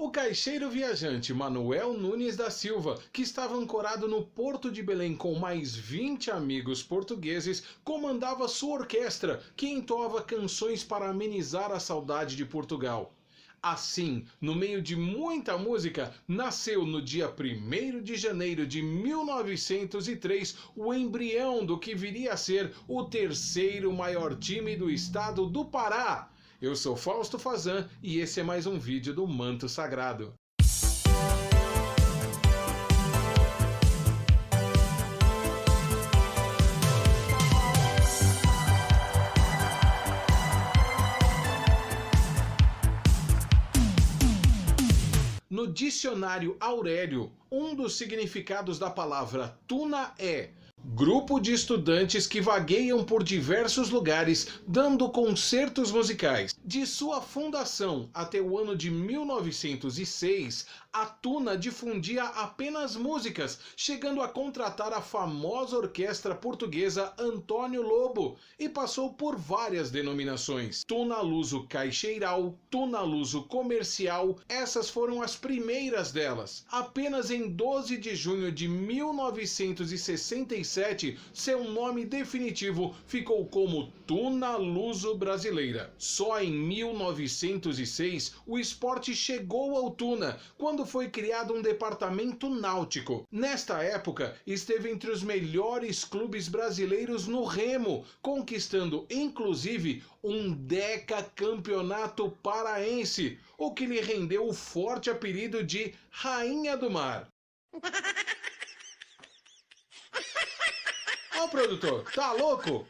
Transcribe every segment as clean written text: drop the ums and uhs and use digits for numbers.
O caixeiro viajante Manuel Nunes da Silva, que estava ancorado no Porto de Belém com mais 20 amigos portugueses, comandava sua orquestra, que entoava canções para amenizar a saudade de Portugal. Assim, no meio de muita música, nasceu no dia 1º de janeiro de 1903 o embrião do que viria a ser o terceiro maior time do estado do Pará. Eu sou Fausto Fazan e esse é mais um vídeo do Manto Sagrado. No dicionário Aurélio, um dos significados da palavra tuna é grupo de estudantes que vagueiam por diversos lugares dando concertos musicais. De sua fundação até o ano de 1906, a Tuna difundia apenas músicas, chegando a contratar a famosa orquestra portuguesa Antônio Lobo, e passou por várias denominações. Tuna Luso Caixeiral, Tuna Luso Comercial, essas foram as primeiras delas. Apenas em 12 de junho de 1967, seu nome definitivo ficou como Tuna Luso Brasileira. Só em 1906 o esporte chegou ao Tuna, quando foi criado um departamento náutico. Nesta época, esteve entre os melhores clubes brasileiros no remo, conquistando inclusive um decacampeonato paraense, o que lhe rendeu o forte apelido de Rainha do Mar. Ô produtor, tá louco?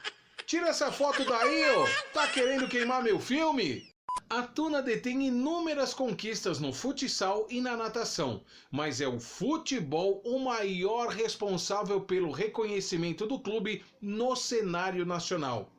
Tira essa foto daí, ó! Tá querendo queimar meu filme? A Tuna detém inúmeras conquistas no futsal e na natação, mas é o futebol o maior responsável pelo reconhecimento do clube no cenário nacional.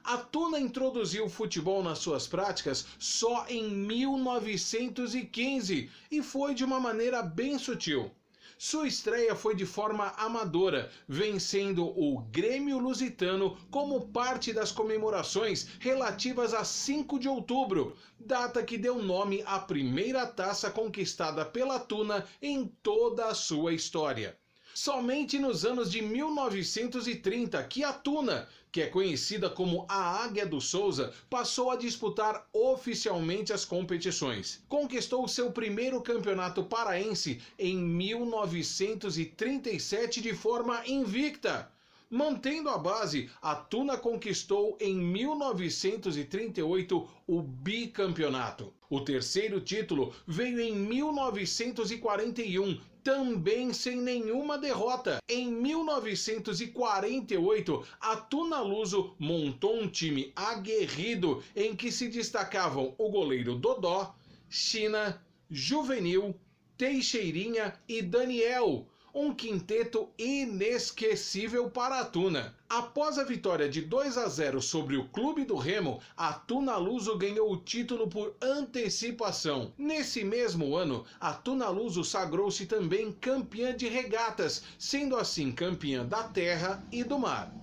A Tuna introduziu o futebol nas suas práticas só em 1915 e foi de uma maneira bem sutil. Sua estreia foi de forma amadora, vencendo o Grêmio Lusitano como parte das comemorações relativas a 5 de outubro, data que deu nome à primeira taça conquistada pela Tuna em toda a sua história. Somente nos anos de 1930 que a Tuna, que é conhecida como a Águia do Souza, passou a disputar oficialmente as competições. Conquistou seu primeiro campeonato paraense em 1937 de forma invicta. Mantendo a base, a Tuna conquistou em 1938 o bicampeonato. O terceiro título veio em 1941, também sem nenhuma derrota. Em 1948, a Tuna Luso montou um time aguerrido em que se destacavam o goleiro Dodó, China, Juvenil, Teixeirinha e Daniel. Um quinteto inesquecível para a Tuna. Após a vitória de 2-0 sobre o Clube do Remo, a Tuna Luso ganhou o título por antecipação. Nesse mesmo ano, a Tuna Luso sagrou-se também campeã de regatas, sendo assim campeã da terra e do mar.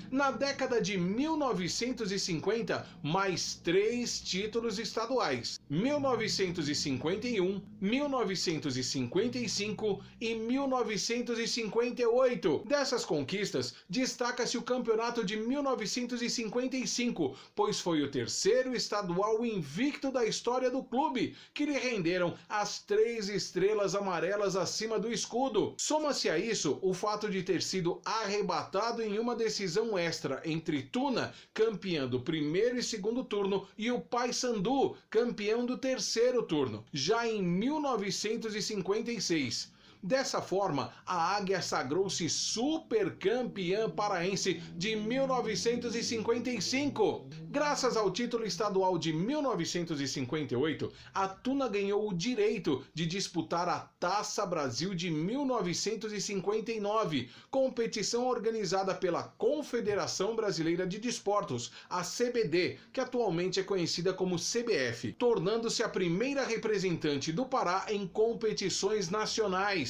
Na década de 1950, mais 3 títulos estaduais: 1951, 1955 e 1958. Dessas conquistas, destaca-se o campeonato de 1955, pois foi o terceiro estadual invicto da história do clube, que lhe renderam as 3 estrelas amarelas acima do escudo. Soma-se a isso o fato de ter sido arrebatado em uma decisão extra entre Tuna, campeã do primeiro e segundo turno, e o Paysandu, campeão do terceiro turno, já em 1956. Dessa forma, a Águia sagrou-se supercampeã paraense de 1955. Graças ao título estadual de 1958, a Tuna ganhou o direito de disputar a Taça Brasil de 1959, competição organizada pela Confederação Brasileira de Desportos, a CBD, que atualmente é conhecida como CBF, tornando-se a primeira representante do Pará em competições nacionais.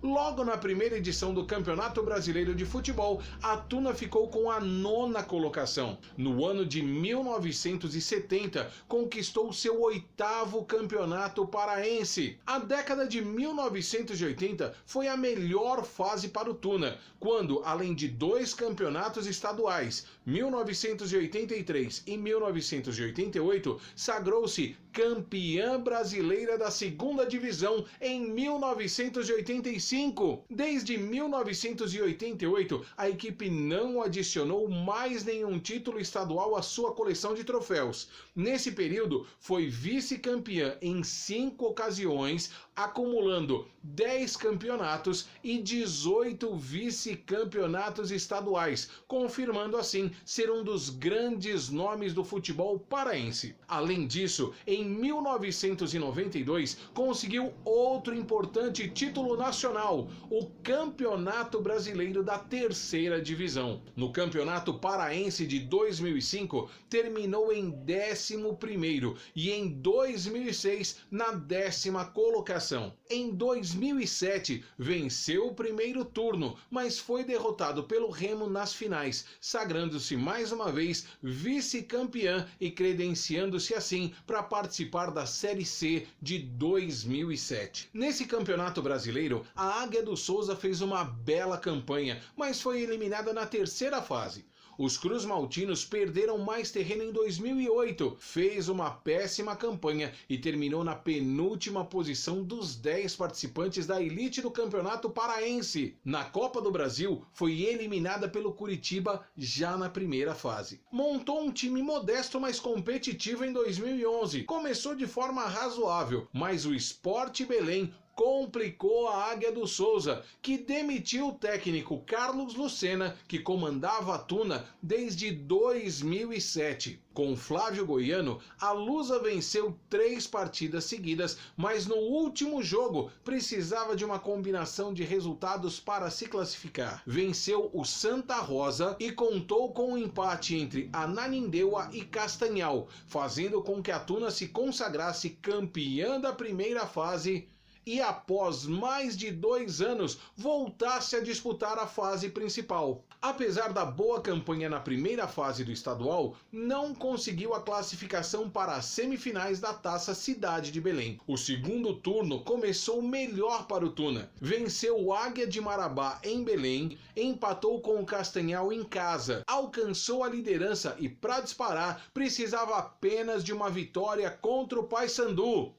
Logo na primeira edição do Campeonato Brasileiro de Futebol, a Tuna ficou com a 9ª colocação. No ano de 1970, conquistou seu 8º campeonato paraense. A década de 1980 foi a melhor fase para o Tuna, quando, além de 2 campeonatos estaduais, 1983 e 1988, sagrou-se campeã brasileira da 2ª divisão em 1985. Desde 1988, a equipe não adicionou mais nenhum título estadual à sua coleção de troféus. Nesse período, foi vice-campeã em 5 ocasiões, acumulando 10 campeonatos e 18 vice-campeonatos estaduais, confirmando assim ser um dos grandes nomes do futebol paraense. Além disso, em 1992, conseguiu outro importante título nacional, o Campeonato Brasileiro da 3ª Divisão. No Campeonato Paraense de 2005, terminou em 11º e em 2006 na 10ª colocação. Em 2007, venceu o primeiro turno, mas foi derrotado pelo Remo nas finais, sagrando-se mais uma vez vice-campeã e credenciando-se assim para participar da Série C de 2007. Nesse Campeonato Brasileiro, a Águia do Souza fez uma bela campanha, mas foi eliminada na 3ª fase. Os Cruz Maltinos perderam mais terreno em 2008, fez uma péssima campanha e terminou na penúltima posição dos 10 participantes da elite do Campeonato Paraense. Na Copa do Brasil, foi eliminada pelo Curitiba já na primeira fase. Montou um time modesto, mas competitivo em 2011. Começou de forma razoável, mas o Sport Belém complicou a Águia do Souza, que demitiu o técnico Carlos Lucena, que comandava a Tuna desde 2007. Com Flávio Goiano, a Lusa venceu 3 partidas seguidas, mas no último jogo precisava de uma combinação de resultados para se classificar. Venceu o Santa Rosa e contou com um empate entre Ananindeua e Castanhal, fazendo com que a Tuna se consagrasse campeã da primeira fase e após mais de 2 anos voltasse a disputar a fase principal. Apesar da boa campanha na primeira fase do estadual, não conseguiu a classificação para as semifinais da Taça Cidade de Belém. O segundo turno começou melhor para o Tuna. Venceu o Águia de Marabá em Belém, empatou com o Castanhal em casa, alcançou a liderança e, para disparar, precisava apenas de uma vitória contra o Paysandu.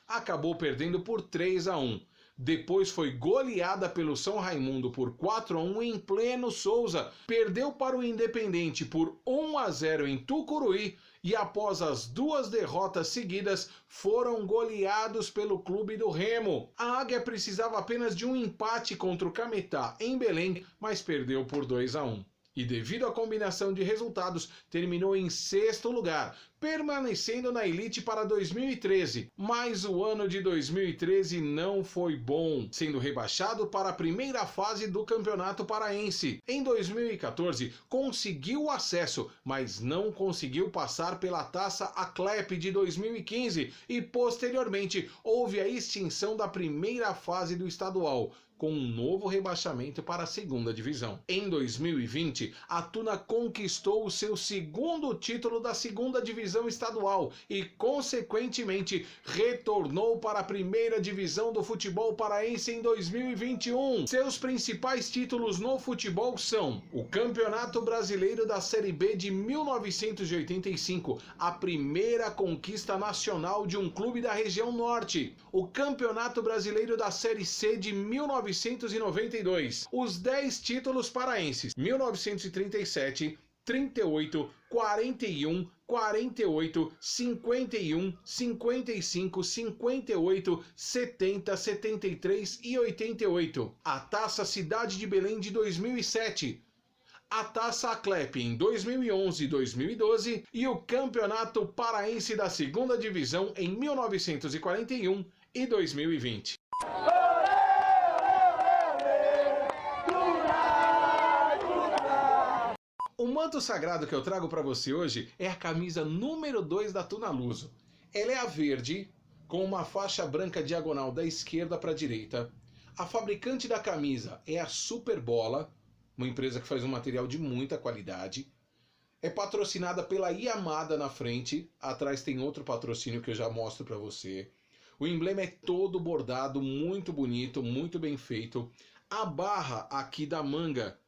Acabou perdendo por 3-1. Depois foi goleada pelo São Raimundo por 4-1 em pleno Souza. Perdeu para o Independente por 1-0 em Tucuruí e após as 2 derrotas seguidas foram goleados pelo clube do Remo. A Águia precisava apenas de um empate contra o Cametá em Belém, mas perdeu por 2-1. E devido à combinação de resultados, terminou em 6º lugar, permanecendo na elite para 2013. Mas o ano de 2013 não foi bom, sendo rebaixado para a primeira fase do Campeonato Paraense. Em 2014, conseguiu o acesso, mas não conseguiu passar pela Taça Aclep de 2015 e, posteriormente, houve a extinção da primeira fase do estadual, com um novo rebaixamento para a 2ª divisão. Em 2020, a Tuna conquistou o seu 2º título da 2ª divisão estadual e, consequentemente, retornou para a 1ª divisão do futebol paraense em 2021. Seus principais títulos no futebol são o Campeonato Brasileiro da Série B de 1985, a primeira conquista nacional de um clube da região norte, o Campeonato Brasileiro da Série C de 1992, os 10 títulos paraenses, 1937, 38, 41, 48, 51, 55, 58, 70, 73 e 88. A Taça Cidade de Belém de 2007. A Taça Aclep em 2011 e 2012 e o Campeonato Paraense da 2ª Divisão em 1941 e 2020. O manto sagrado que eu trago para você hoje é a camisa número 2 da Tuna Luso. Ela é a verde, com uma faixa branca diagonal da esquerda para a direita. A fabricante da camisa é a Superbola, uma empresa que faz um material de muita qualidade. É patrocinada pela Yamada na frente, atrás tem outro patrocínio que eu já mostro para você. O emblema é todo bordado, muito bonito, muito bem feito. A barra aqui da manga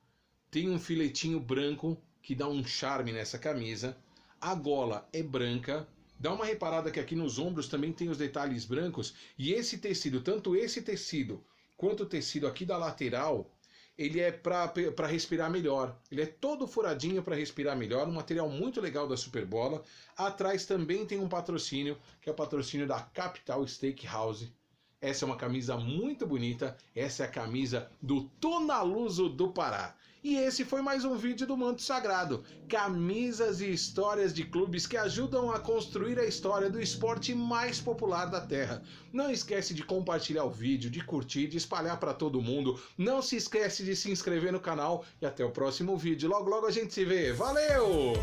tem um filetinho branco que dá um charme nessa camisa. A gola é branca. Dá uma reparada que aqui nos ombros também tem os detalhes brancos. E esse tecido, tanto esse tecido quanto o tecido aqui da lateral, ele é para respirar melhor. Ele é todo furadinho para respirar melhor. Um material muito legal da Superbola. Atrás também tem um patrocínio, que é o patrocínio da Capital Steakhouse. Essa é uma camisa muito bonita. Essa é a camisa do Tonaluso do Pará. E esse foi mais um vídeo do Manto Sagrado. Camisas e histórias de clubes que ajudam a construir a história do esporte mais popular da Terra. Não esquece de compartilhar o vídeo, de curtir, de espalhar para todo mundo. Não se esquece de se inscrever no canal. E até o próximo vídeo. Logo, logo a gente se vê. Valeu!